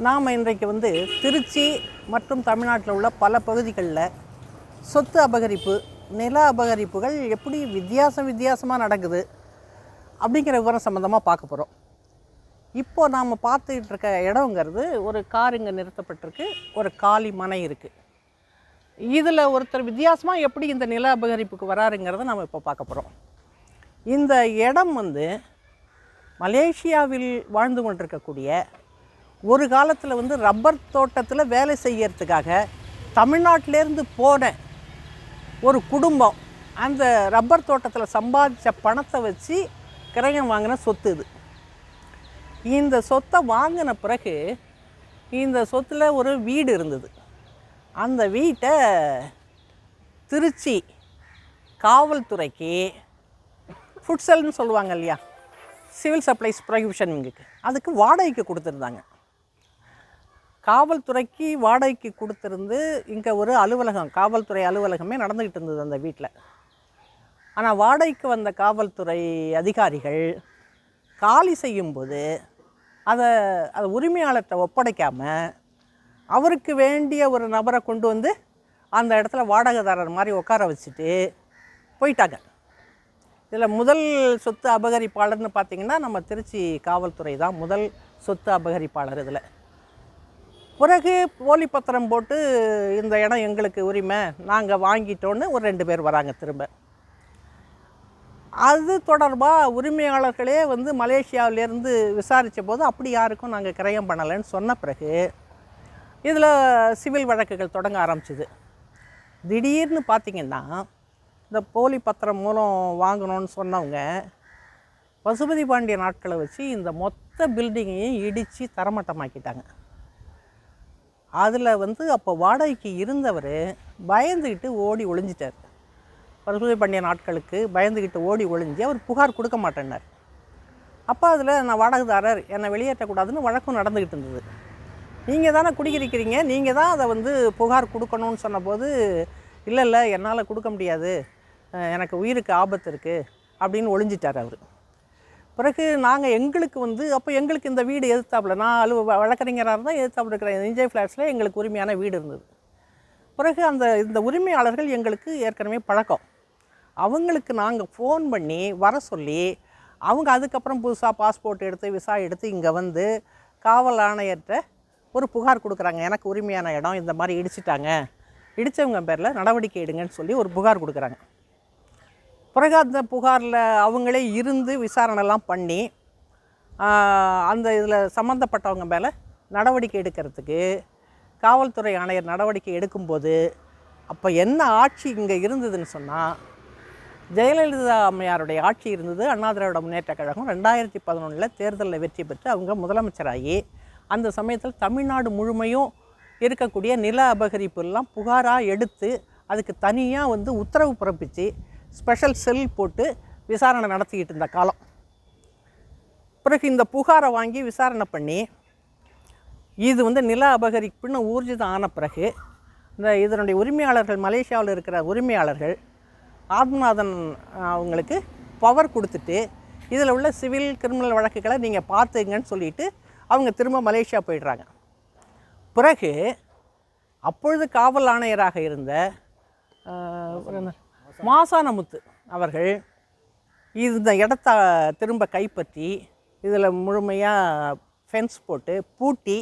நாம் இன்றைக்கு திருச்சி மற்றும் தமிழ்நாட்டில் உள்ள பல பகுதிகளில் சொத்து அபகரிப்பு, நில அபகரிப்புகள் எப்படி வித்தியாசமாக நடக்குது அப்படிங்கிற விவரம் சம்மந்தமாக பார்க்க போகிறோம். இப்போது நாம் பார்த்துக்கிட்டு இருக்க இடங்கிறது ஒரு கார் இங்கே நிறுத்தப்பட்டிருக்கு, ஒரு காலி மனை இருக்குது. இதில் ஒருத்தர் வித்தியாசமாக எப்படி இந்த நில அபகரிப்புக்கு வராருங்கிறத நம்ம இப்போ பார்க்க போகிறோம். இந்த இடம் மலேசியாவில் வாழ்ந்து கொண்டிருக்கக்கூடிய ஒரு காலத்தில் ரப்பர் தோட்டத்தில் வேலை செய்யறதுக்காக தமிழ்நாட்டிலேருந்து போன ஒரு குடும்பம் அந்த ரப்பர் தோட்டத்தில் சம்பாதித்த பணத்தை வச்சு கிரயம் வாங்கின சொத்து இது. இந்த சொத்தை வாங்கின பிறகு இந்த சொத்தில் ஒரு வீடு இருந்தது. அந்த வீட்டை திருச்சி காவல்துறைக்கு ஃபுட்செல்னு சொல்லுவாங்க இல்லையா, சிவில் சப்ளைஸ் ப்ரொஹிபிஷனுக்கு, அதுக்கு வாடகைக்கு கொடுத்துருந்தாங்க. காவல்துறைக்கு வாடகைக்கு கொடுத்துருந்து இங்கே ஒரு அலுவலகம், காவல்துறை அலுவலகமே நடந்துக்கிட்டு இருந்தது அந்த வீட்டில். ஆனால் வாடகைக்கு வந்த காவல்துறை அதிகாரிகள் காலி செய்யும்போது அதை உரிமையாளர்கிட்ட ஒப்படைக்காமல் அவருக்கு வேண்டிய ஒரு நபரை கொண்டு அந்த இடத்துல வாடகைதாரர் மாதிரி உட்கார வச்சுட்டு போயிட்டாங்க. இதில் முதல் சொத்து அபகரிப்பாளர்னு பார்த்திங்கன்னா நம்ம திருச்சி காவல்துறை தான் முதல் சொத்து அபகரிப்பாளர். இதில் பிறகு போலி பத்திரம் போட்டு இந்த இடம் எங்களுக்கு உரிமை, நாங்கள் வாங்கிட்டோன்னு ஒரு 2 பேர் வராங்க திரும்ப. அது தொடர்பாக உரிமையாளர்களே மலேசியாவிலேருந்து விசாரித்த போது அப்படி யாருக்கும் நாங்கள் கிரயம் பண்ணலைன்னு சொன்ன பிறகு இதில் சிவில் வழக்குகள் தொடங்க ஆரம்பிச்சிது. திடீர்னு பார்த்திங்கன்னா இந்த போலி பத்திரம் மூலம் வாங்கணும்னு சொன்னவங்க பசுபதி பாண்டிய நாட்களை வச்சு இந்த மொத்த பில்டிங்கையும் இடித்து தரமட்டமாக்கிட்டாங்க. அதில் அப்போ வாடகைக்கு இருந்தவர் பயந்துக்கிட்டு ஓடி ஒளிஞ்சிட்டார். பசுபதி பாண்டிய நாட்களுக்கு பயந்துக்கிட்டு ஓடி ஒளிஞ்சு அவர் புகார் கொடுக்க மாட்டேன்னார். அப்போ அதில் நான் வாடகைதாரர், என்னை வெளியேற்றக்கூடாதுன்னு வழக்கம் நடந்துக்கிட்டு இருந்தது. நீங்கள் தானே குடியிருக்கிறீங்க, நீங்கள் தான் அதை புகார் கொடுக்கணும்னு சொன்னபோது இல்லை என்னால் கொடுக்க முடியாது, எனக்கு உயிருக்கு ஆபத்து இருக்குது அப்படின்னு ஒளிஞ்சிட்டார் அவர். பிறகு நாங்கள் எங்களுக்கு அப்போ எங்களுக்கு இந்த வீடு எதிர்த்தாப்புல, நான் வழக்கறிஞராக இருந்தால் எதிர்த்தாப்புல இருக்கிற என்ஜாய் ஃப்ளாட்ஸில் எங்களுக்கு உரிமையான வீடு இருந்தது. பிறகு இந்த உரிமையாளர்கள் எங்களுக்கு ஏற்கனவே பழக்கம். அவங்களுக்கு நாங்கள் ஃபோன் பண்ணி வர சொல்லி அவங்க அதுக்கப்புறம் புதுசாக பாஸ்போர்ட் எடுத்து விசா எடுத்து இங்கே காவல் ஆணையர்கிட்ட ஒரு புகார் கொடுக்குறாங்க. எனக்கு உரிமையான இடம் இந்த மாதிரி இடிச்சிட்டாங்க, இடித்தவங்க பேரில் நடவடிக்கை எடுங்கன்னு சொல்லி ஒரு புகார் கொடுக்குறாங்க. பிறகு அந்த புகாரில் அவங்களே இருந்து விசாரணைலாம் பண்ணி அந்த இதில் சம்மந்தப்பட்டவங்க மேலே நடவடிக்கை எடுக்கிறதுக்கு காவல்துறை ஆணையர் நடவடிக்கை எடுக்கும்போது அப்போ என்ன ஆட்சி இங்கே இருந்ததுன்னு சொன்னால், ஜெயலலிதா அம்மையாருடைய ஆட்சி இருந்தது. அண்ணா திராவிட முன்னேற்ற கழகம் 2011 தேர்தலில் வெற்றி பெற்று அவங்க முதலமைச்சராகி அந்த சமயத்தில் தமிழ்நாடு முழுமையும் இருக்கக்கூடிய நில அபகரிப்புலாம் புகாராக எடுத்து அதுக்கு தனியாக உத்தரவு பிறப்பித்து ஸ்பெஷல் செல் போட்டு விசாரணை நடத்திக்கிட்டு இருந்த காலம். பிறகு இந்த புகாரை வாங்கி விசாரணை பண்ணி இது நில அபகரிப்புன்னு ஊர்ஜிதம் ஆன பிறகு இதனுடைய உரிமையாளர்கள், மலேசியாவில் இருக்கிற உரிமையாளர்கள் ஆத்மநாதன் அவங்களுக்கு பவர் கொடுத்துட்டு இதில் உள்ள சிவில் கிரிமினல் வழக்குகளை நீங்கள் பார்த்துங்கன்னு சொல்லிவிட்டு அவங்க திரும்ப மலேசியா போயிடுறாங்க. பிறகு அப்பொழுது காவல் ஆணையராக இருந்த மாசானமுத்து அவர்கள் இந்த இடத்த திரும்ப கைப்பற்றி இதில் முழுமையாக ஃபென்ஸ் போட்டு பூட்டி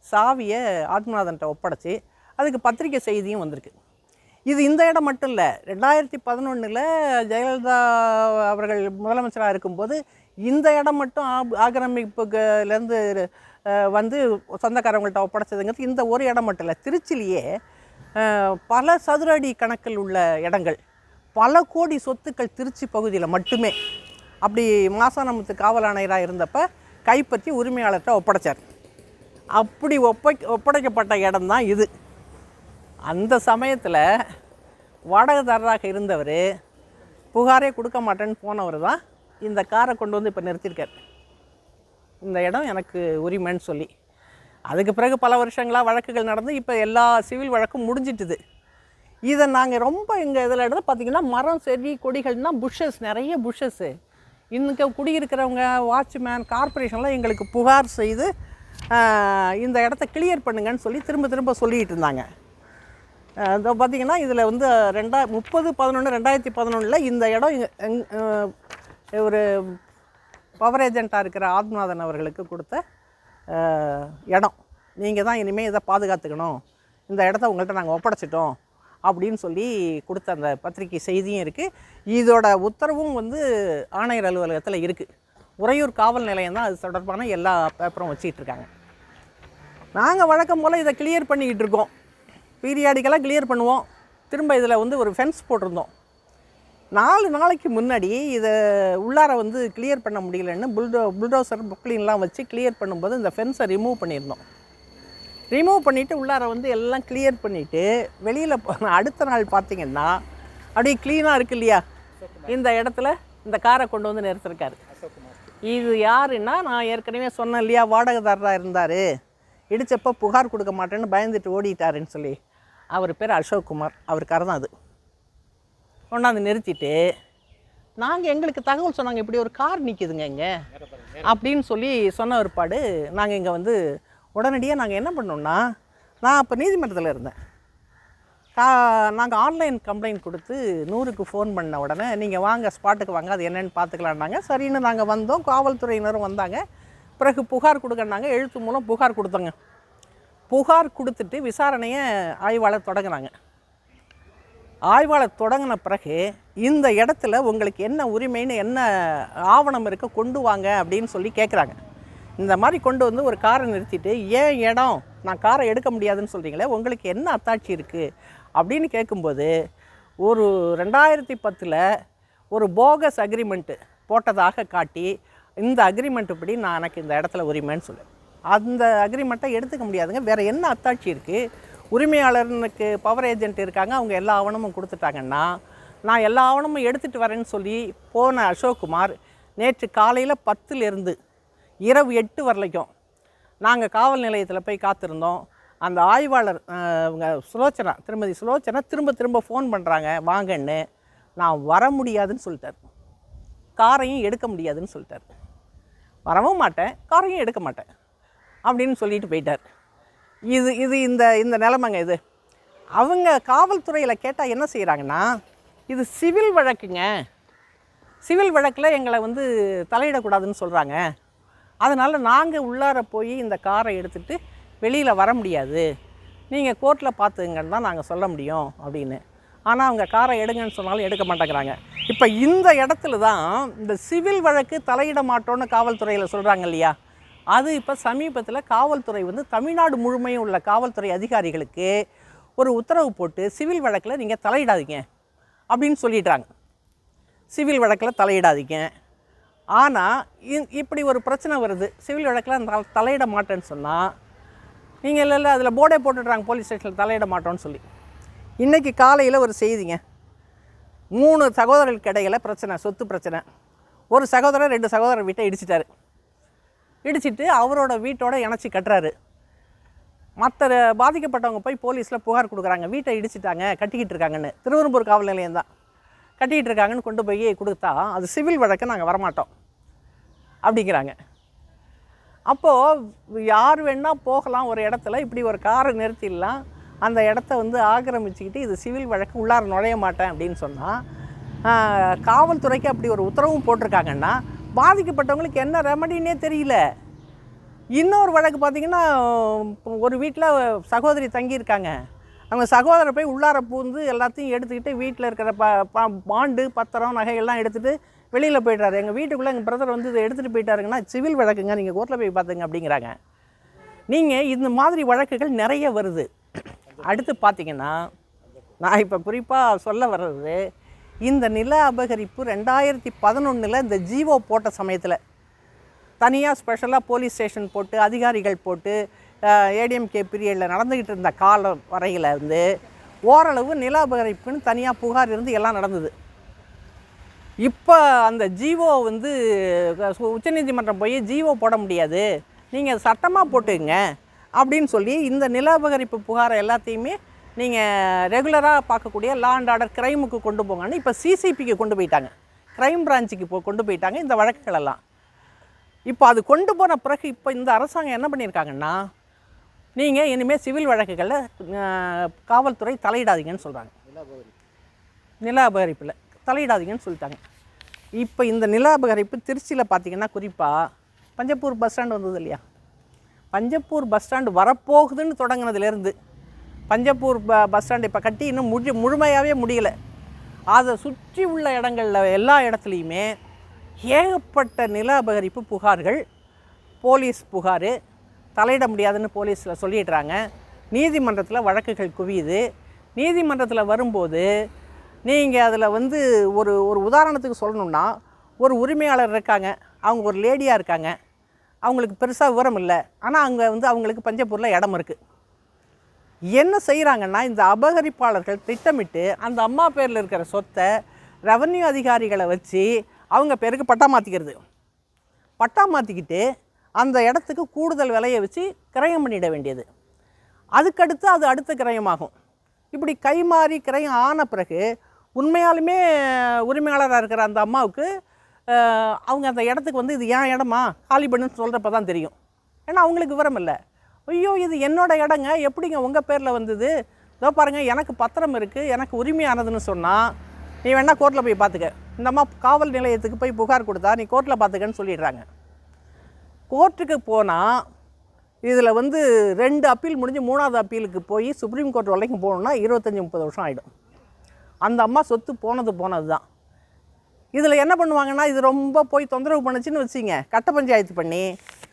சாவியை ஆத்மநாதன்கிட்ட ஒப்படைச்சி அதுக்கு பத்திரிக்கை செய்தியும் வந்திருக்கு. இது இந்த இடம் மட்டும் இல்லை, 2011 ஜெயலலிதா அவர்கள் முதலமைச்சராக இருக்கும்போது இந்த இடம் மட்டும் ஆக்கிரமிப்புலேருந்து சொந்தக்காரங்கள்ட்ட ஒப்படைச்சதுங்கிறது இந்த ஒரு இடம் மட்டும் இல்லை, திருச்சிலேயே பல சதுர அடி கணக்கில் உள்ள இடங்கள், பல கோடி சொத்துக்கள் திருச்சி பகுதியில் மட்டுமே அப்படி மாசானமுத்து காவல் ஆணையராக இருந்தப்போ கைப்பற்றி உரிமையாளர்கிட்ட ஒப்படைச்சார். அப்படி ஒப்படைக்கப்பட்ட இடம்தான் இது. அந்த சமயத்தில் வாடகைதாரராக இருந்தவர் புகாரே கொடுக்க மாட்டேன்னு போனவர் தான் இந்த காரை கொண்டு இப்போ நிறுத்தியிருக்கார். இந்த இடம் எனக்கு உரிமைன்னு சொல்லி. அதுக்கு பிறகு பல வருஷங்களாக வழக்குகள் நடந்து இப்போ எல்லா சிவில் வழக்கும் முடிஞ்சிட்டுது. இதை நாங்கள் ரொம்ப எங்கள் இதில் எடுத்து பார்த்திங்கன்னா மரம், செடி, கொடிகள்னால் புஷ்ஷஸ், நிறைய புஷ்ஷஸ்ஸு. இன்றைக்கி குடியிருக்கிறவங்க, வாட்ச்மேன், கார்பரேஷன்லாம் எங்களுக்கு புகார் செய்து இந்த இடத்த கிளியர் பண்ணுங்கன்னு சொல்லி திரும்ப திரும்ப சொல்லிகிட்டு இருந்தாங்க. இதோ பார்த்திங்கன்னா இதில் வந்து 30/11/2011 இந்த இடம் ஒரு பவர் ஏஜெண்ட்டாக இருக்கிற ஆத்மநாதன் அவர்களுக்கு கொடுத்த இடம். நீங்கள் தான் இனிமேல் இதை பாதுகாத்துக்கணும், இந்த இடத்த உங்கள்கிட்ட நாங்கள் ஒப்படைச்சிட்டோம் அப்படின்னு சொல்லி கொடுத்த அந்த பத்திரிகை செய்தியும் இருக்குது. இதோட உத்தரவும் வந்து ஆணையர் அலுவலகத்தில் இருக்குது. உறையூர் காவல் நிலையம் தான் அது தொடர்பான எல்லா பேப்பரும் வச்சிக்கிட்டு இருக்காங்க. நாங்கள் வழக்கம் போல் இதை கிளியர் பண்ணிக்கிட்டு இருக்கோம். பீரியாடிக்கலாக கிளியர் பண்ணுவோம். திரும்ப இதில் வந்து ஒரு ஃபென்ஸ் போட்டிருந்தோம். 4 நாளைக்கு முன்னாடி இதை உள்ளார வந்து கிளியர் பண்ண முடியலன்னு புல்டோசர் புக்லின்லாம் வச்சு கிளியர் பண்ணும்போது இந்த ஃபென்ஸை ரிமூவ் பண்ணியிருந்தோம். ரிமூவ் பண்ணிவிட்டு உள்ளார வந்து எல்லாம் கிளியர் பண்ணிவிட்டு வெளியில் அடுத்த நாள் பார்த்திங்கன்னா அப்படியே க்ளீனாக இருக்குது இல்லையா, இந்த இடத்துல இந்த காரை கொண்டு வந்து நிறுத்திருக்காரு. இது யாருன்னா, நான் ஏற்கனவே சொன்னேன் இல்லையா, வாடகைதாரராக இருந்தார், இடிச்சப்போ புகார் கொடுக்க மாட்டேன்னு பயந்துட்டு ஓடிட்டாருன்னு சொல்லி. அவர் பேர் அசோக்குமார். அவருக்கார தான் அது. கொண்டாந்து நிறுத்திட்டு நாங்கள் எங்களுக்கு தகவல் சொன்னாங்க, இப்படி ஒரு கார் நிற்கிதுங்க இங்கே அப்படின்னு சொல்லி சொன்ன ஒருபாடு நாங்கள் இங்கே வந்து உடனடியாக நாங்கள் என்ன பண்ணோம்னா, நான் அப்போ நீதிமன்றத்தில் இருந்தேன். நாங்கள் ஆன்லைன் கம்ப்ளைண்ட் கொடுத்து 100க்கு ஃபோன் பண்ண உடனே நீங்கள் வாங்க ஸ்பாட்டுக்கு வாங்க, அது என்னென்னு பார்த்துக்கலான்னாங்க. சரின்னு நாங்கள் வந்தோம். காவல்துறையினரும் வந்தாங்க. பிறகு புகார் கொடுக்கன்னாங்க. எழுத்து மூலம் புகார் கொடுத்தோங்க. புகார் கொடுத்துட்டு விசாரணையை ஆய்வாளர் தொடங்கினாங்க. ஆய்வாளர் தொடங்கின பிறகு இந்த இடத்துல உங்களுக்கு என்ன உரிமைன்னு என்ன ஆவணம் இருக்க கொண்டு வாங்க அப்படின்னு சொல்லி கேட்குறாங்க. இந்த மாதிரி கொண்டு வந்து ஒரு காரை நிறுத்திட்டு, ஏன் இடம் நான் காரை எடுக்க முடியாதுன்னு சொல்கிறீங்களே, உங்களுக்கு என்ன அத்தாட்சி இருக்குது அப்படின்னு கேட்கும்போது, ஒரு 2010 ஒரு போகஸ் அக்ரிமெண்ட்டு போட்டதாக காட்டி, இந்த அக்ரிமெண்ட்டு படி நான் எனக்கு இந்த இடத்துல உரிமைன்னு சொல்லுவேன். அந்த அக்ரிமெண்ட்டை எடுத்துக்க முடியாதுங்க. வேறு என்ன அத்தாட்சி இருக்குது? உரிமையாளருக்கு பவர் ஏஜென்ட் இருக்காங்க, அவங்க எல்லா ஆவணமும் கொடுத்துட்டாங்கன்னா நான் எல்லா ஆவணமும் எடுத்துகிட்டு வரேன்னு சொல்லி போன அசோக்குமார் நேற்று காலையில் 10லேருந்து இரவு 8 வரலைக்கும் நாங்கள் காவல் நிலையத்தில் போய் காத்திருந்தோம். அந்த ஆய்வாளர் சுலோச்சனா, திருமதி சுலோச்சனா திரும்ப ஃபோன் பண்ணுறாங்க வாங்கன்னு. நான் வர முடியாதுன்னு சொல்லிட்டார். காரையும் எடுக்க முடியாதுன்னு சொல்லிட்டார். வரவும் மாட்டேன், காரையும் எடுக்க மாட்டேன் அப்படின்னு சொல்லிட்டு போயிட்டார். இது இந்த நிலைமைங்க. இது அவங்க காவல்துறையில் கேட்டால் என்ன செய்கிறாங்கன்னா, இது சிவில் வழக்குங்க, சிவில் வழக்கில் எங்களை வந்து தலையிடக்கூடாதுன்னு சொல்கிறாங்க, அதனால் நாங்கள் உள்ளார போய் இந்த காரை எடுத்துகிட்டு வெளியில் வர முடியாது, நீங்கள் கோர்ட்டில் பார்த்துங்கன்னு தான் நாங்கள் சொல்ல முடியும் அப்படின்னு. ஆனால் அவங்க காரை எடுங்கன்னு சொன்னாலும் எடுக்க மாட்டேங்கிறாங்க. இப்போ இந்த இடத்துல தான் இந்த சிவில் வழக்கு தலையிட மாட்டோன்னு காவல்துறையில் சொல்கிறாங்க இல்லையா, அது இப்போ சமீபத்தில் காவல்துறை வந்து தமிழ்நாடு முழுமையும் உள்ள காவல்துறை அதிகாரிகளுக்கு ஒரு உத்தரவு போட்டு சிவில் வழக்கில் நீங்கள் தலையிடாதீங்க அப்படின்னு சொல்லிட்டாங்க. சிவில் வழக்கில் தலையிடாதீங்க. ஆனால் இப்படி ஒரு பிரச்சனை வருது, சிவில் வழக்கில் தலையிட மாட்டேன்னு சொன்னால் நீங்கள் இல்லை அதில் போர்டே போட்டுடுறாங்க போலீஸ் ஸ்டேஷனில் தலையிட மாட்டோன்னு சொல்லி. இன்றைக்கி காலையில் ஒரு செய்திங்க, 3 சகோதரர்களுக்கு இடையில பிரச்சனை, சொத்து பிரச்சனை. ஒரு சகோதரர் 2 சகோதரர் வீட்டை இடிச்சிட்டாரு. இடிச்சிட்டு அவரோட வீட்டோட இணைச்சி கட்டுறாரு. மற்ற பாதிக்கப்பட்டவங்க போய் போலீஸில் புகார் கொடுக்குறாங்க, வீட்டை இடிச்சிட்டாங்க கட்டிக்கிட்டு இருக்காங்கன்னு. திருவெரும்பூர் காவல் நிலையம் தான் கட்டிக்கிட்டு இருக்காங்கன்னு கொண்டு போய் கொடுத்தா அது சிவில் வழக்கு, நாங்கள் வரமாட்டோம் அப்படிங்கிறாங்க. அப்போது யார் வேணால் போகலாம் ஒரு இடத்துல, இப்படி ஒரு காரை நிறுத்திடலாம், அந்த இடத்த வந்து ஆக்கிரமிச்சுக்கிட்டு இது சிவில் வழக்கு, உள்ளார நுழைய மாட்டேன் அப்படின்னு சொன்னால் காவல்துறைக்கு அப்படி ஒரு உத்தரவும் போட்டிருக்காங்கன்னா பாதிக்கப்பட்டவங்களுக்கு என்ன ரெமடின்னே தெரியல. இன்னொரு வழக்கு பார்த்திங்கன்னா, ஒரு வீட்டில் சகோதரி தங்கியிருக்காங்க. அவங்க சகோதரர் போய் உள்ளார பூந்து எல்லாத்தையும் எடுத்துக்கிட்டு வீட்டில் இருக்கிற பாண்டு பத்திரம் நகைகள்லாம் எடுத்துகிட்டு வெளியில் போய்ட்றாரு. எங்கள் வீட்டுக்குள்ளே எங்கள் பிரதர் வந்து இதை எடுத்துகிட்டு போயிட்டாருங்கன்னா சிவில் வழக்குங்க, நீங்கள் கோர்ட்டில் போய் பார்த்துங்க அப்படிங்கிறாங்க. நீங்கள் இந்த மாதிரி வழக்குகள் நிறைய வருது. அடுத்து பார்த்திங்கன்னா, நான் இப்போ குறிப்பாக சொல்ல வர்றது, இந்த நில அபகரிப்பு 2011 இந்த ஜிஓ போட்ட சமயத்தில் தனியாக ஸ்பெஷலாக போலீஸ் ஸ்டேஷன் போட்டு அதிகாரிகள் போட்டு ஏடிஎம்கே பீரியடில் நடந்துக்கிட்டு இருந்த காலம் வரையில் வந்து ஓரளவு நில அபகரிப்புன்னு தனியாக புகார் இருந்து எல்லாம் நடந்தது. இப்போ அந்த ஜிஓ வந்து உச்சநீதிமன்றம் போய் ஜிஓ போட முடியாது, நீங்கள் சட்டமாக போட்டுங்க அப்படின்னு சொல்லி இந்த நில அபகரிப்பு புகாரை எல்லாத்தையுமே நீங்கள் ரெகுலராக பார்க்கக்கூடிய லா அண்ட் ஆர்டர் க்ரைமுக்கு கொண்டு போங்கன்னு இப்போ சிசிபிக்கு கொண்டு போயிட்டாங்க, க்ரைம் பிரான்ச்சுக்கு கொண்டு போயிட்டாங்க இந்த வழக்குகளெல்லாம். இப்போ அது கொண்டு போன பிறகு இப்போ இந்த அரசாங்கம் என்ன பண்ணியிருக்காங்கன்னா, நீங்கள் இனிமேல் சிவில் வழக்குகளில் காவல்துறை தலையிடாதீங்கன்னு சொல்கிறாங்க. நில அபகரிப்பில் தலையிடாதீங்கன்னு சொல்லிட்டாங்க. இப்போ இந்த நில அபகரிப்பு திருச்சியில் பார்த்திங்கன்னா, குறிப்பாக பஞ்சப்பூர் பஸ் ஸ்டாண்டு வந்தது இல்லையா, பஞ்சப்பூர் பஸ் ஸ்டாண்டு வரப்போகுதுன்னு தொடங்கினதுலேருந்து பஞ்சப்பூர் பஸ் ஸ்டாண்டு இப்போ கட்டி இன்னும் முழுமையாகவே முடியலை. அதை சுற்றி உள்ள இடங்களில் எல்லா இடத்துலையுமே ஏகப்பட்ட நில அபகரிப்பு புகார்கள், போலீஸ் புகார், தலையிட முடியாதுன்னு போலீஸில் சொல்லிடுறாங்க. நீதிமன்றத்தில் வழக்குகள் குவியுது. நீதிமன்றத்தில் வரும்போது நீங்கள் அதில் வந்து ஒரு உதாரணத்துக்கு சொல்லணுன்னா, ஒரு உரிமையாளர் இருக்காங்க, அவங்க ஒரு லேடியாக இருக்காங்க, அவங்களுக்கு பெருசாக விவரம் இல்லை, ஆனால் அங்கே வந்து அவங்களுக்கு பஞ்சப்பூரில் இடம் இருக்குது. என்ன செய்கிறாங்கன்னா, இந்த அபகரிப்பாளர்கள் திட்டமிட்டு அந்த அம்மா பேரில் இருக்கிற சொத்தை ரெவன்யூ அதிகாரிகளை வச்சு அவங்க பேருக்கு பட்டா மாற்றிக்கிறது. பட்டா மாற்றிக்கிட்டு அந்த இடத்துக்கு கூடுதல் விலையை வச்சு கிரயம் பண்ணிட வேண்டியது. அதுக்கடுத்து அது அடுத்த கிரயமாகும். இப்படி கைமாறி கிரயம் ஆன பிறகு உண்மையாலுமே உரிமையாளராக இருக்கிற அந்த அம்மாவுக்கு அவங்க அந்த இடத்துக்கு வந்து இது ஏன் இடமா காலி பண்ணுன்னு சொல்கிறப்ப தான் தெரியும். ஏன்னா அவங்களுக்கு விவரம் இல்லை. ஐயோ, இது என்னோடய இடங்க, எப்படிங்க உங்கள் பேரில் வந்தது, இதோ பாருங்கள் எனக்கு பத்திரம் இருக்குது, எனக்கு உரிமையானதுன்னு சொன்னால் நீ வேணால் கோர்ட்டில் போய் பார்த்துக்க, இந்த அம்மா காவல் நிலையத்துக்கு போய் புகார் கொடுத்தா நீ கோர்ட்டில் பார்த்துக்கன்னு சொல்லிடுறாங்க. கோர்ட்டுக்கு போனால் இதில் வந்து 2 அப்பீல் முடிஞ்சு 3வது அப்பீலுக்கு போய் சுப்ரீம் கோர்ட் வரைக்கும் போகணுன்னா 25-30 வருஷம் ஆகிடும். அந்த அம்மா சொத்து போனது தான். இதில் என்ன பண்ணுவாங்கன்னா, இது ரொம்ப போய் தொந்தரவு பண்ணுச்சுன்னு வச்சிங்க, கட்ட பஞ்சாயத்து பண்ணி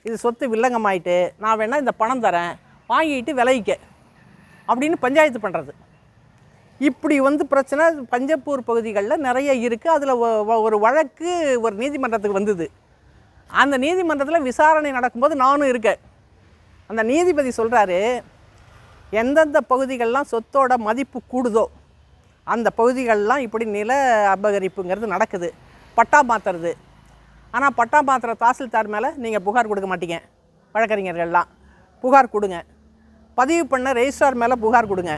இது சொத்து வில்லங்கமாயிட்டு நான் வேணால் இந்த பணம் தரேன் வாங்கிட்டு விளைவிக்க அப்படின்னு பஞ்சாயத்து பண்ணுறது. இப்படி வந்து பிரச்சனை பஞ்சப்பூர் பகுதிகளில் நிறைய இருக்குது. அதில் ஒரு வழக்கு ஒரு நீதிமன்றத்துக்கு வந்தது. அந்த நீதிமன்றத்தில் விசாரணை நடக்கும்போது நானும் இருக்கேன். அந்த நீதிபதி சொல்கிறாரு, எந்தெந்த பகுதிகளெலாம் சொத்தோட மதிப்பு கூடுதோ அந்த பகுதிகளெலாம் இப்படி நில அபகரிப்புங்கிறது நடக்குது, பட்டா மாற்றுறது. ஆனால் பட்டா மாற்றுற தாசில்தார் மேலே நீங்கள் புகார் கொடுக்க மாட்டீங்க, வழக்கறிஞர்கள்லாம் புகார் கொடுங்க, பதிவு பண்ண ரெஜிஸ்ட்ரார் மேலே புகார் கொடுங்க,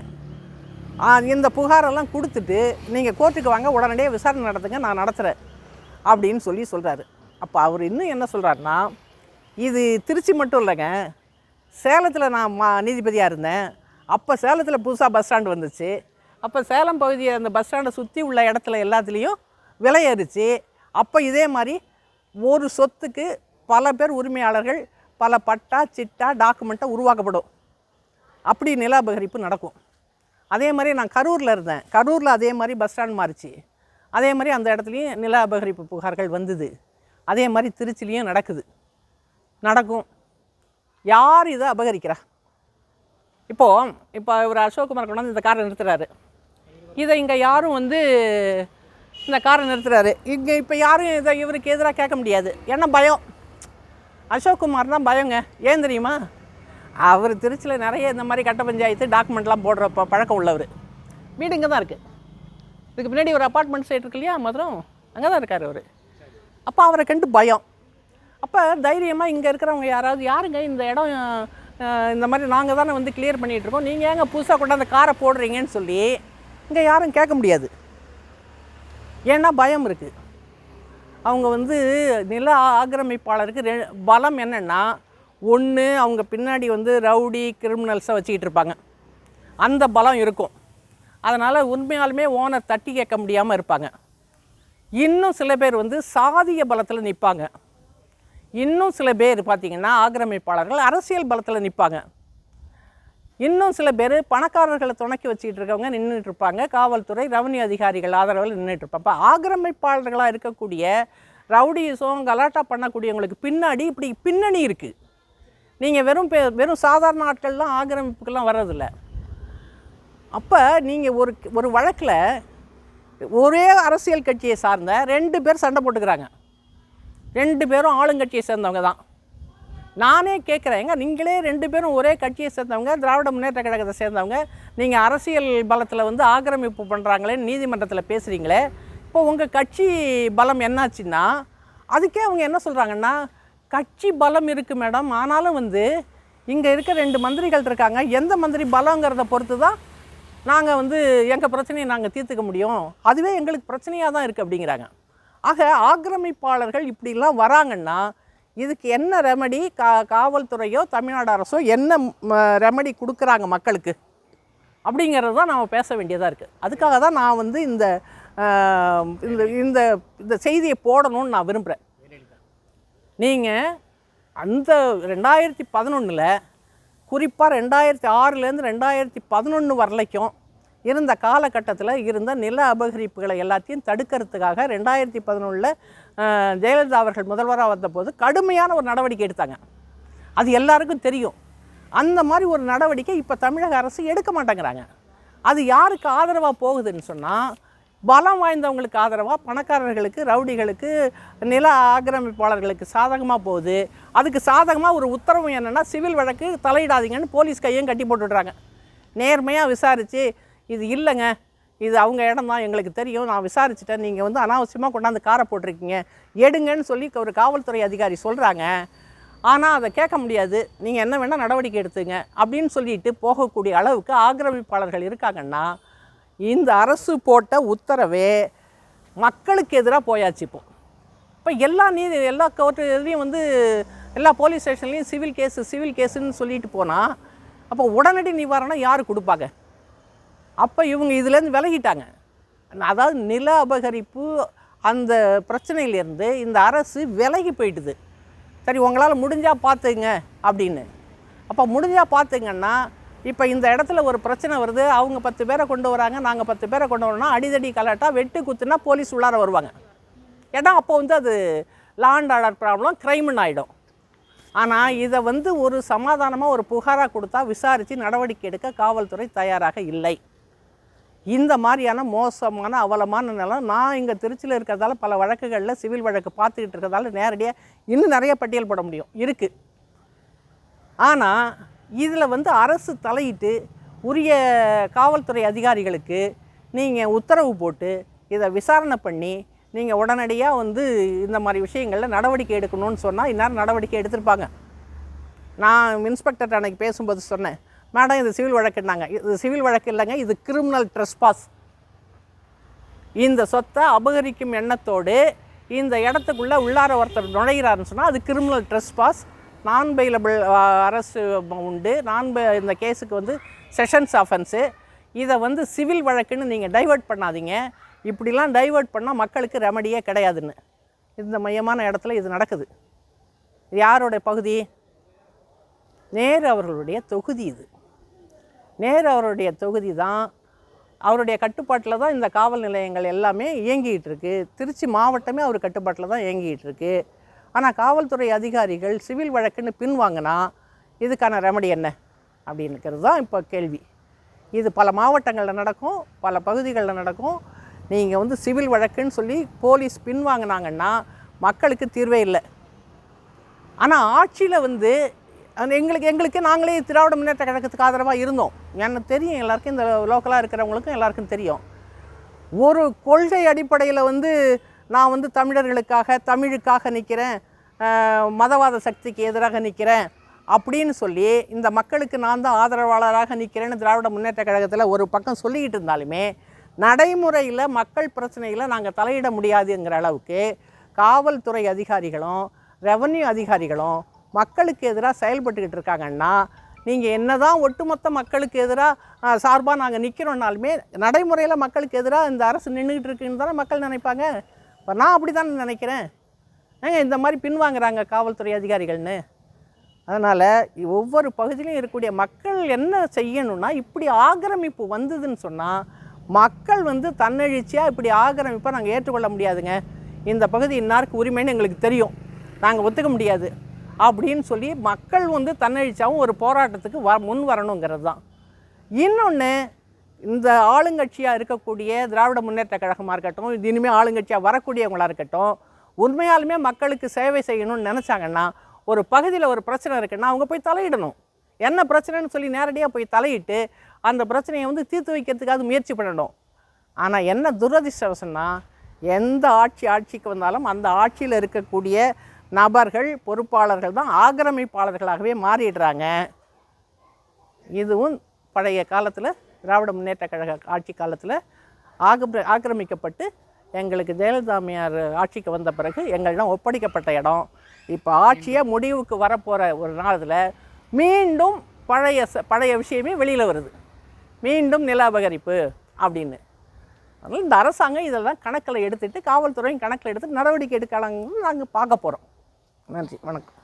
இந்த புகாரெல்லாம் கொடுத்துட்டு நீங்கள் கோர்ட்டுக்கு வாங்க, உடனடியாக விசாரணை நடத்துங்க, நான் நடத்துகிறேன் அப்படின்னு சொல்கிறாரு. அப்போ அவர் இன்னும் என்ன சொல்கிறாருன்னா, இது திருச்சி மட்டும் இல்லைங்க, சேலத்தில் நான் நீதிபதியாக இருந்தேன். அப்போ சேலத்தில் புதுசாக பஸ் ஸ்டாண்டு வந்துச்சு. அப்போ சேலம் பகுதியை அந்த பஸ் ஸ்டாண்டை சுற்றி உள்ள இடத்துல எல்லாத்துலேயும் விலை ஏறிச்சு. அப்போ இதே மாதிரி ஒரு சொத்துக்கு பல பேர் உரிமையாளர்கள், பல பட்டா சிட்டா டாக்குமெண்ட்டை உருவாக்கப்படும். அப்படி நில அபகரிப்பு நடக்கும். அதே மாதிரி நான் கரூரில் இருந்தேன். கரூரில் அதே மாதிரி பஸ் ஸ்டாண்ட் மாறிச்சு. அதே மாதிரி அந்த இடத்துலையும் நில அபகரிப்பு புகார்கள் வந்தது. அதே மாதிரி திருச்சிலையும் நடக்கும். யார் இதை அபகரிக்கிறா? இப்போ இவர் அசோக்குமார் கொண்டாந்து இந்த காரை நிறுத்துறாரு. இதை இங்கே யாரும் வந்து இந்த காரை நிறுத்துறாரு. இங்கே இப்போ யாரும் இதை இவருக்கு எதிராக கேட்க முடியாது. ஏன்னா பயம். அசோக்குமார் தான் பயங்க. ஏன் தெரியுமா? அவர் திருச்சியில் நிறைய இந்த மாதிரி கட்ட பஞ்சாயத்து டாக்குமெண்ட்லாம் போடுற பழக்கம் உள்ளவர். வீடு இங்கே தான் இருக்குது. இதுக்கு பின்னாடி ஒரு அப்பார்ட்மெண்ட் சைட் இருக்கு இல்லையா, மதுரம், அங்கே தான் இருக்கார் அவர். அப்போ அவரை கண்டு பயம். அப்போ தைரியமாக இங்கே இருக்கிறவங்க யாருங்க இந்த இடம் இந்த மாதிரி நாங்கள் தானே வந்து கிளியர் பண்ணிகிட்ருக்கோம், நீங்கள் ஏங்க புதுசாக கொண்டாந்து காரை போடுறீங்கன்னு சொல்லி இங்கே யாரும் கேட்க முடியாது. ஏன்னா பயம் இருக்குது. அவங்க வந்து நில ஆக்கிரமிப்பாளருக்கு பலம் என்னென்னா, ஒன்று அவங்க பின்னாடி வந்து ரவுடி கிரிமினல்ஸை வச்சுக்கிட்டு இருப்பாங்க, அந்த பலம் இருக்கும். அதனால் உண்மையாலுமே ஓனர் தட்டி கேட்க முடியாமல் இருப்பாங்க. இன்னும் சில பேர் வந்து சாதிய பலத்தில் நிற்பாங்க. இன்னும் சில பேர் பார்த்திங்கன்னா ஆக்கிரமிப்பாளர்கள் அரசியல் பலத்தில் நிற்பாங்க. இன்னும் சில பேர் பணக்காரர்களை துணைக்கி வச்சுக்கிட்டு இருக்கவங்க நின்றுட்டு இருப்பாங்க. காவல்துறை ரெவன்யூ அதிகாரிகள் ஆதரவில் நின்றுட்டு இருப்பாங்க. ஆக்கிரமிப்பாளர்களாக இருக்கக்கூடிய ரவுடிஸும் கலாட்டா பண்ணக்கூடியவங்களுக்கு பின்னாடி இப்படி பின்னணி இருக்குது. நீங்கள் வெறும் சாதாரண ஆட்கள்லாம் ஆக்கிரமிப்புக்கெல்லாம் வர்றதில்ல. அப்போ நீங்கள் ஒரு வழக்கில் ஒரே அரசியல் கட்சியை சார்ந்த 2 பேர் சண்டை போட்டுக்கிறாங்க. 2 பேரும் ஆளுங்கட்சியை சேர்ந்தவங்க தான். நானே கேட்குறேங்க, நீங்களே 2 பேரும் ஒரே கட்சியை சேர்ந்தவங்க, திராவிட முன்னேற்ற கழகத்தை சேர்ந்தவங்க, நீங்கள் அரசியல் பலத்தில் வந்து ஆக்கிரமிப்பு பண்ணுறாங்களே நீதிமன்றத்தில் பேசுகிறீங்களே, இப்போ உங்கள் கட்சி பலம் என்னாச்சுன்னா, அதுக்கே அவங்க என்ன சொல்கிறாங்கன்னா, கட்சி பலம் இருக்குது மேடம், ஆனாலும் வந்து இங்கே இருக்க 2 மந்திரிகள் இருக்காங்க, எந்த மந்திரி பலங்கிறத பொறுத்து தான் நாங்கள் வந்து எங்கள் பிரச்சனையை நாங்கள் தீர்த்துக்க முடியும், அதுவே எங்களுக்கு பிரச்சனையாக தான் இருக்குது அப்படிங்கிறாங்க. ஆக ஆக்கிரமிப்பாளர்கள் இப்படிலாம் வராங்கன்னா இதுக்கு என்ன ரெமடி காவல்துறையோ தமிழ்நாடு அரசோ என்ன ரெமடி கொடுக்குறாங்க மக்களுக்கு அப்படிங்கிறது தான் நாம் பேச வேண்டியதாக இருக்குது. அதுக்காக தான் நான் வந்து இந்த இந்த இந்த செய்தியை போடணும்னு நான் விரும்புகிறேன். நீங்கள் அந்த 2011 குறிப்பாக 2006 2011 வரலைக்கும் இருந்த காலகட்டத்தில் இருந்த நில அபகரிப்புகளை எல்லாத்தையும் தடுக்கிறதுக்காக 2011 ஜெயலலிதா அவர்கள் முதல்வராக வந்தபோது கடுமையான ஒரு நடவடிக்கை எடுத்தாங்க. அது எல்லாருக்கும் தெரியும். அந்த மாதிரி ஒரு நடவடிக்கை இப்போ தமிழக அரசு எடுக்க மாட்டேங்கிறாங்க. அது யாருக்கு ஆதரவாக போகுதுன்னு சொன்னால், பலம் வாய்ந்தவங்களுக்கு ஆதரவாக பணக்காரர்களுக்கு, ரவுடிகளுக்கு, நில ஆக்கிரமிப்பாளர்களுக்கு சாதகமாக போகுது. அதுக்கு சாதகமாக ஒரு உத்தரவு என்னென்னா, சிவில் வழக்கு தலையிடாதீங்கன்னு போலீஸ் கையும் கட்டி போட்டுடுறாங்க. நேர்மையாக விசாரித்து இது இல்லைங்க, இது அவங்க இடம் தான், எங்களுக்கு தெரியும், நான் விசாரிச்சுட்டேன், நீங்கள் வந்து அனாவசியமாக கொண்டாந்து காரை போட்டிருக்கீங்க, எடுங்கன்னு சொல்லி ஒரு காவல்துறை அதிகாரி சொல்கிறாங்க. ஆனால் அதை கேட்க முடியாது, நீங்கள் என்ன வேணால் நடவடிக்கை எடுத்துங்க அப்படின்னு சொல்லிட்டு போகக்கூடிய அளவுக்கு ஆக்கிரமிப்பாளர்கள் இருக்காங்கன்னா, இந்த அரசு போட்ட உத்தரவே மக்களுக்கு எதிராக போயாச்சு. இப்போ எல்லா கோர்ட்டுலேயும் வந்து எல்லா போலீஸ் ஸ்டேஷன்லேயும் சிவில் கேஸுன்னு சொல்லிட்டு போனால் அப்போ உடனடி நிவாரணம் யார் கொடுப்பாங்க? அப்போ இவங்க இதுலேருந்து விலகிட்டாங்க. அதாவது நில அபகரிப்பு அந்த பிரச்சனையிலேருந்து இந்த அரசு விலகி போயிட்டுது. சரி, உங்களால் முடிஞ்சால் பார்த்துங்க அப்படின்னு. அப்போ முடிஞ்சால் பார்த்துங்கன்னா, இப்போ இந்த இடத்துல ஒரு பிரச்சனை வருது, அவங்க 10 பேரை கொண்டு வராங்க, நாங்கள் 10 பேரை கொண்டு வரோம்னா அடிதடி கலாட்டா வெட்டு குத்துனா போலீஸ் உள்ளார வருவாங்க. ஏன்னா அப்போ வந்து அது லா அண்ட் ஆர்டர் ப்ராப்ளம், க்ரைம்னு ஆகிடும். ஆனால் இதை வந்து ஒரு சமாதானமாக ஒரு புகாராக கொடுத்தா விசாரித்து நடவடிக்கை எடுக்க காவல்துறை தயாராக இல்லை. இந்த மாதிரியான மோசமான அவலமான நிலம் நான் இங்கே திருச்சியில் இருக்கிறதால பல வழக்குகளில் சிவில் வழக்கு பார்த்துக்கிட்டு இருக்கிறதால நேரடியாக இன்னும் நிறைய பட்டியல் போட முடியும் இருக்குது. ஆனால் இதில் வந்து அரசு தலையிட்டு உரிய காவல்துறை அதிகாரிகளுக்கு நீங்கள் உத்தரவு போட்டு இதை விசாரணை பண்ணி நீங்கள் உடனடியாக வந்து இந்த மாதிரி விஷயங்களில் நடவடிக்கை எடுக்கணும்னு சொன்னால் இந்நேரம் நடவடிக்கை எடுத்திருப்பாங்க. நான் இன்ஸ்பெக்டர் அன்னைக்கு பேசும்போது சொன்னேன், மேடம் இது சிவில் வழக்குன்னாங்க. இது சிவில் வழக்கு இல்லைங்க, இது கிரிமினல் ட்ரெஸ்பாஸ். இந்த சொத்தை அபகரிக்கும் எண்ணத்தோடு இந்த இடத்துக்குள்ளே உள்ளார ஒருத்தர் நுழைகிறாருன்னு சொன்னால் அது கிரிமினல் ட்ரெஸ்பாஸ். நான் பெயிலபிள் அரசு உண்டு. இந்த கேஸுக்கு வந்து செஷன்ஸ் ஆஃபென்ஸு. இதை வந்து சிவில் வழக்குன்னு நீங்கள் டைவர்ட் பண்ணாதீங்க. இப்படிலாம் டைவர்ட் பண்ணால் மக்களுக்கு ரெமடியே கிடையாதுன்னு இந்த மையமான இடத்துல இது நடக்குது. இது யாரோடைய பகுதி? நேரு அவர்களுடைய தொகுதி. இது நேரு அவருடைய தொகுதி தான். அவருடைய கட்டுப்பாட்டில் தான் இந்த காவல் நிலையங்கள் எல்லாமே இயங்கிகிட்டு இருக்குது. திருச்சி மாவட்டமே அவர் கட்டுப்பாட்டில் தான் இயங்கிகிட்டு இருக்குது. ஆனால் காவல்துறை அதிகாரிகள் சிவில் வழக்குன்னு பின்வாங்கினா இதுக்கான ரெமடி என்ன அப்படின்னுக்கிறது தான் இப்போ கேள்வி. இது பல மாவட்டங்களில் நடக்கும், பல பகுதிகளில் நடக்கும். நீங்கள் வந்து சிவில் வழக்குன்னு சொல்லி போலீஸ் பின்வாங்கினாங்கன்னா மக்களுக்கு தீர்வே இல்லை. ஆனால் ஆட்சியில் வந்து எங்களுக்கு நாங்களே திராவிட முன்னேற்ற கழகத்துக்கு ஆதரவாக இருந்தோம். எனக்கு தெரியும், எல்லாருக்கும் இந்த லோக்கலாக இருக்கிறவங்களுக்கும் எல்லாருக்கும் தெரியும். ஒரு கொள்கை அடிப்படையில் வந்து நான் வந்து தமிழர்களுக்காக தமிழுக்காக நிற்கிறேன், மதவாத சக்திக்கு எதிராக நிற்கிறேன் அப்படின்னு சொல்லி இந்த மக்களுக்கு நான் தான் ஆதரவாளராக நிற்கிறேன்னு திராவிட முன்னேற்ற கழகத்தில் ஒரு பக்கம் சொல்லிக்கிட்டு இருந்தாலுமே, நடைமுறையில் மக்கள் பிரச்சனையில் நாங்கள் தலையிட முடியாதுங்கிற அளவுக்கு காவல்துறை அதிகாரிகளும் ரெவன்யூ அதிகாரிகளும் மக்களுக்கு எதிராக செயல்பட்டுக்கிட்டு இருக்காங்கன்னா, நீங்கள் என்ன தான் ஒட்டுமொத்த மக்களுக்கு எதிராக சார்பாக நாங்கள் நிற்கிறோன்னாலுமே நடைமுறையில் மக்களுக்கு எதிராக இந்த அரசு நின்றுக்கிட்டு இருக்குன்னு தானே மக்கள் நினைப்பாங்க. இப்போ நான் அப்படி தான் நினைக்கிறேன். இந்த மாதிரி பின்வாங்குறாங்க காவல்துறை அதிகாரிகள்னு. அதனால் ஒவ்வொரு பகுதியிலையும் இருக்கக்கூடிய மக்கள் என்ன செய்யணும்னா, இப்படி ஆக்கிரமிப்பு வந்ததுன்னு சொன்னால் மக்கள் வந்து தன்னெழுச்சியாக இப்படி ஆக்கிரமிப்பை நாங்கள் ஏற்றுக்கொள்ள முடியாதுங்க, இந்த பகுதி இன்னாருக்கு உரிமைன்னு எங்களுக்கு தெரியும், நாங்கள் ஒத்துக்க முடியாது அப்படின்னு சொல்லி மக்கள் வந்து தன்னெழுச்சியாகவும் ஒரு போராட்டத்துக்கு முன் வரணுங்கிறது தான். இன்னொன்று, இந்த ஆளுங்கட்சியாக இருக்கக்கூடிய திராவிட முன்னேற்ற கழகமாக இருக்கட்டும், இது இனிமேல் ஆளுங்கட்சியாக வரக்கூடியவங்களாக இருக்கட்டும், உண்மையாலுமே மக்களுக்கு சேவை செய்யணும்னு நினச்சாங்கன்னா, ஒரு பகுதியில் ஒரு பிரச்சனை இருக்குன்னா அவங்க போய் தலையிடணும். என்ன பிரச்சனைன்னு சொல்லி நேரடியாக போய் தலையிட்டு அந்த பிரச்சனையை வந்து தீர்த்து வைக்கிறதுக்காக முயற்சி பண்ணணும். ஆனால் என்ன துரதிர்ஷ்டவசம்னா, எந்த ஆட்சிக்கு வந்தாலும் அந்த ஆட்சியில் இருக்கக்கூடிய நபர்கள் பொறுப்பாளர்கள் தான் ஆக்கிரமிப்பாளர்களாகவே மாறிடுறாங்க. இதுவும் பழைய காலத்தில் திராவிட முன்னேற்ற கழக ஆட்சி காலத்தில் ஆக்கிரமிக்கப்பட்டு எங்களுக்கு ஜெயலலிதா அம்மையார் ஆட்சிக்கு வந்த பிறகு எங்கள்லாம் ஒப்படைக்கப்பட்ட இடம். இப்போ ஆட்சியே முடிவுக்கு வரப்போகிற ஒரு நாளில் மீண்டும் பழைய விஷயமே வெளியில் வருது, மீண்டும் நில அபகரிப்பு அப்படின்னு. அதனால் இந்த அரசாங்கம் இதெல்லாம் கணக்கில் எடுத்துகிட்டு, காவல்துறையும் கணக்கில் எடுத்து நடவடிக்கை எடுக்கலாங்கன்னு நாங்கள் பார்க்க போகிறோம். நன்றி, வணக்கம்.